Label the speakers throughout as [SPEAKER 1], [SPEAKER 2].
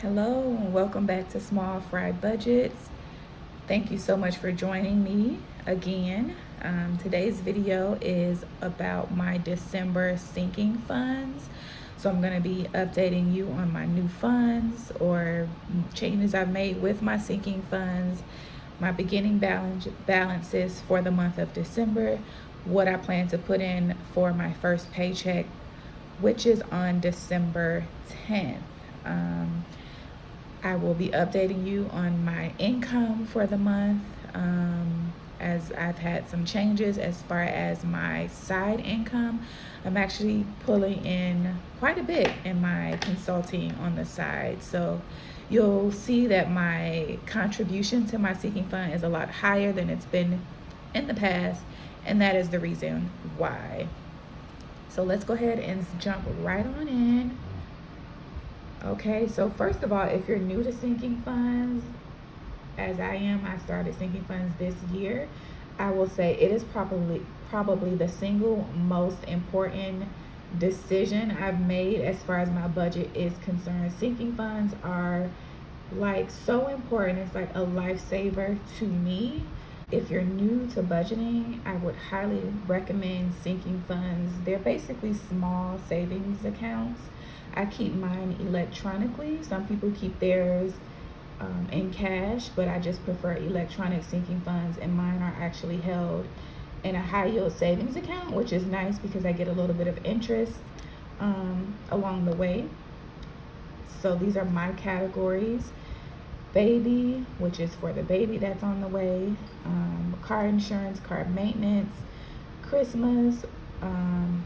[SPEAKER 1] Hello and welcome back to Small Fry Budgets. Thank you so much for joining me again. Today's video is about my December sinking funds. So I'm going to be updating you on my new funds or changes I've made with my sinking funds, my beginning balances for the month of December, what I plan to put in for my first paycheck, which is on December 10th. I will be updating you on my income for the month, as I've had some changes as far as my side income. I'm actually pulling in quite a bit in my consulting on the side. So you'll see that my contribution to my sinking fund is a lot higher than it's been in the past, and that is the reason why. So let's go ahead and jump right on in. Okay, so first of all, if you're new to sinking funds, as I am, I started sinking funds this year. I will say it is probably the single most important decision I've made as far as my budget is concerned. Sinking funds are like so important. It's like a lifesaver to me. If you're new to budgeting, I would highly recommend sinking funds. They're basically small savings accounts. I keep mine electronically. Some people keep theirs in cash, but I just prefer electronic sinking funds, and mine are actually held in a high yield savings account, which is nice because I get a little bit of interest along the way. So these are my categories: baby, which is for the baby that's on the way, car insurance, car maintenance, Christmas,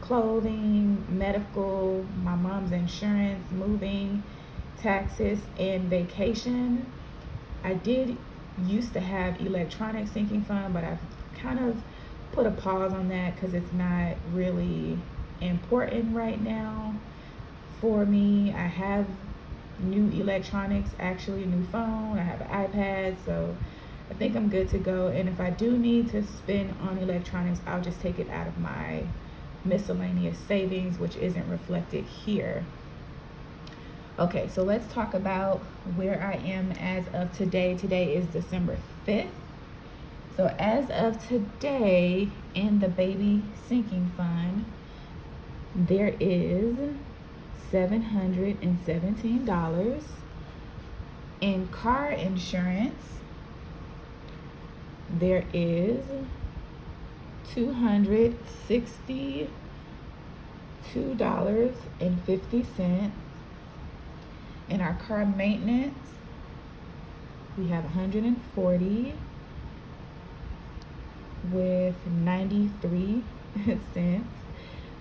[SPEAKER 1] clothing, medical, my mom's insurance, moving, taxes, and vacation. I did used to have electronic sinking fund, but I've kind of put a pause on that because it's not really important right now for me. I have new electronics, actually a new phone, I have an iPad, so I think I'm good to go. And if I do need to spend on electronics, I'll just take it out of my miscellaneous savings, which isn't reflected here. Okay, so let's talk about where I am as of today. Today is December 5th. So as of today, in the baby sinking fund, there is $717. In car insurance, there is $262.50. In our car maintenance, we have 140 with 93 cents.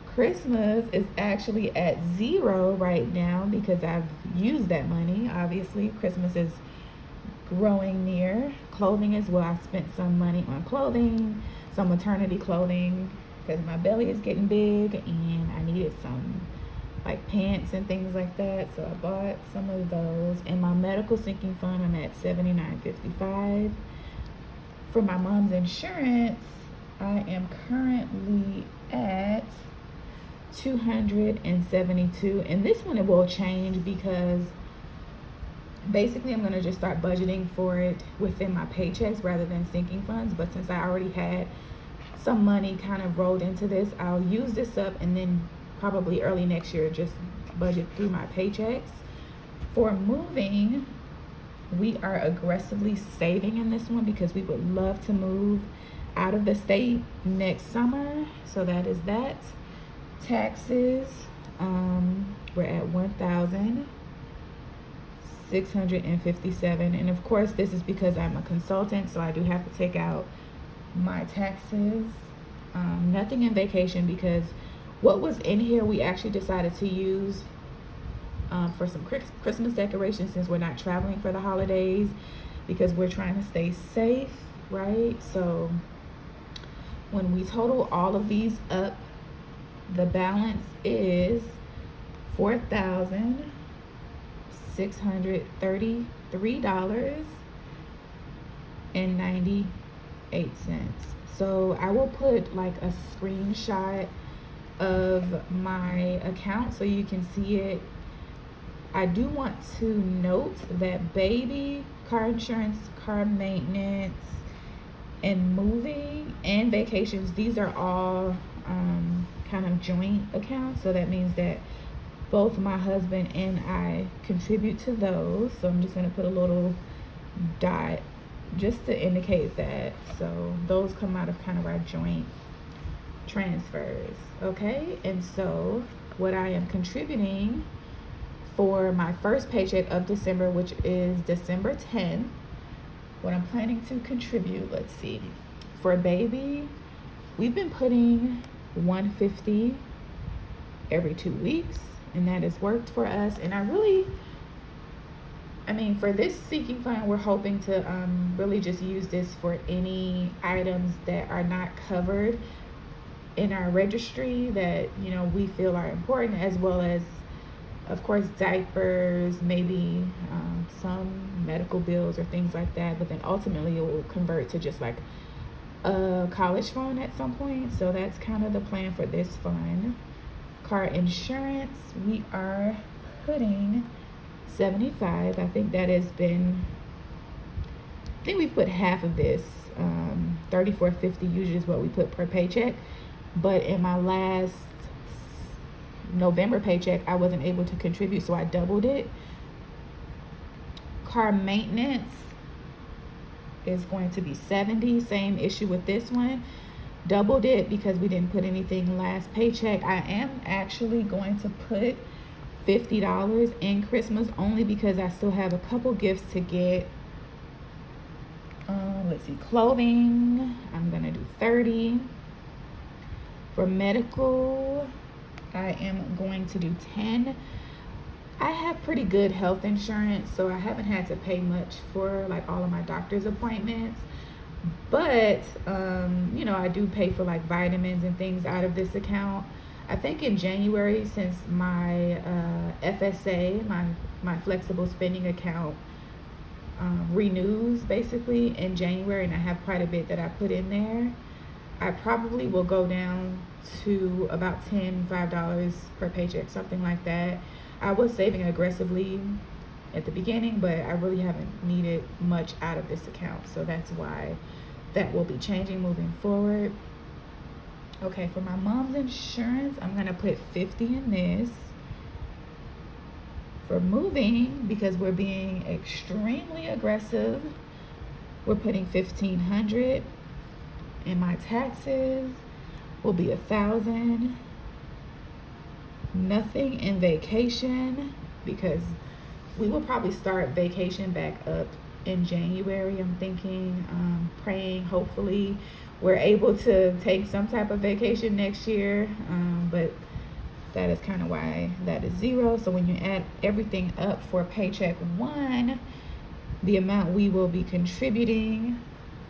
[SPEAKER 1] Christmas is actually at zero right now because I've used that money. Obviously, Christmas is growing near. Clothing as well. I spent some money on clothing, some maternity clothing, because my belly is getting big and I needed some like pants and things like that. So I bought some of those. In my medical sinking fund, I'm at $79.55. For my mom's insurance, I am currently at $272, and this one it will change because basically I'm going to just start budgeting for it within my paychecks rather than sinking funds. But since I already had some money kind of rolled into this, I'll use this up and then probably early next year just budget through my paychecks. For moving, we are aggressively saving in this one because we would love to move out of the state next summer. So that is that. Taxes, we're at $1,657, and of course this is because I'm a consultant, so I do have to take out my taxes. Nothing in vacation because what was in here we actually decided to use for some Christmas decorations since we're not traveling for the holidays because we're trying to stay safe, right? So when we total all of these up, the balance is $4,633.98. So I will put like a screenshot of my account so you can see it I do want to note that baby, car insurance, car maintenance, and moving and vacations, these are all kind of joint accounts. So that means that both my husband and I contribute to those. So I'm just going to put a little dot just to indicate that. So those come out of kind of our joint transfers. Okay, and so what I am contributing for my first paycheck of December, which is December 10th, what I'm planning to contribute, let's see, for baby, we've been putting $150 every 2 weeks, and that has worked for us. And I mean, for this sinking fund, we're hoping to really just use this for any items that are not covered in our registry that, you know, we feel are important, as well as, of course, diapers, maybe some medical bills or things like that. But then ultimately it will convert to just like a college fund at some point. So that's kind of the plan for this fund. Car insurance, we are putting $75. I think that has been, I think we've put half of this. $34.50 usually is what we put per paycheck. But in my last November paycheck, I wasn't able to contribute, so I doubled it. Car maintenance is going to be $70. Same issue with this one. Doubled it because we didn't put anything last paycheck. I am actually going to put $50 in Christmas, only because I still have a couple gifts to get. Let's see, clothing, I'm gonna do $30. For medical, I am going to do $10. I have pretty good health insurance, so I haven't had to pay much for like all of my doctor's appointments. But you know, I do pay for like vitamins and things out of this account. I think in January, since my FSA, my flexible spending account, renews basically in January, and I have quite a bit that I put in there, I probably will go down to about $5 per paycheck, something like that. I was saving aggressively at the beginning, but I really haven't needed much out of this account, so that's why that will be changing moving forward. Okay, for my mom's insurance, I'm gonna put $50 in this. For moving, because we're being extremely aggressive, we're putting $1,500. And my taxes will be $1,000. Nothing in vacation, because we will probably start vacation back up in January. I'm thinking, praying, hopefully we're able to take some type of vacation next year, but that is kind of why that is $0. So when you add everything up for paycheck one, the amount we will be contributing,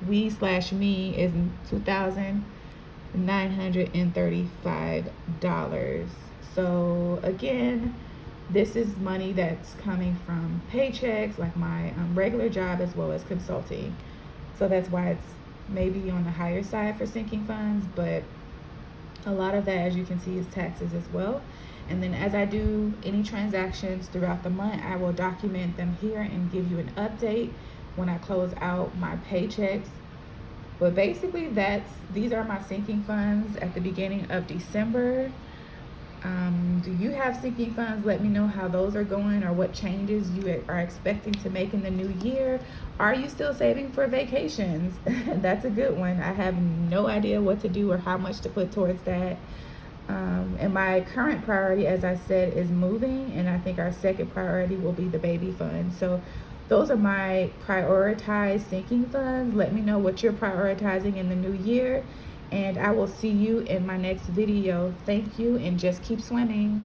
[SPEAKER 1] me, is $2,935. So again, this is money that's coming from paychecks, like my regular job, as well as consulting. So that's why it's maybe on the higher side for sinking funds, but a lot of that, as you can see, is taxes as well. And then as I do any transactions throughout the month, I will document them here and give you an update when I close out my paychecks. But basically these are my sinking funds at the beginning of December. Do you have sinking funds? Let me know how those are going, or what changes you are expecting to make in the new year. Are you still saving for vacations? That's a good one. I have no idea what to do or how much to put towards that. And my current priority, as I said, is moving, and I think our second priority will be the baby fund. So those are my prioritized sinking funds. Let me know what you're prioritizing in the new year, and I will see you in my next video. Thank you, and just keep swimming.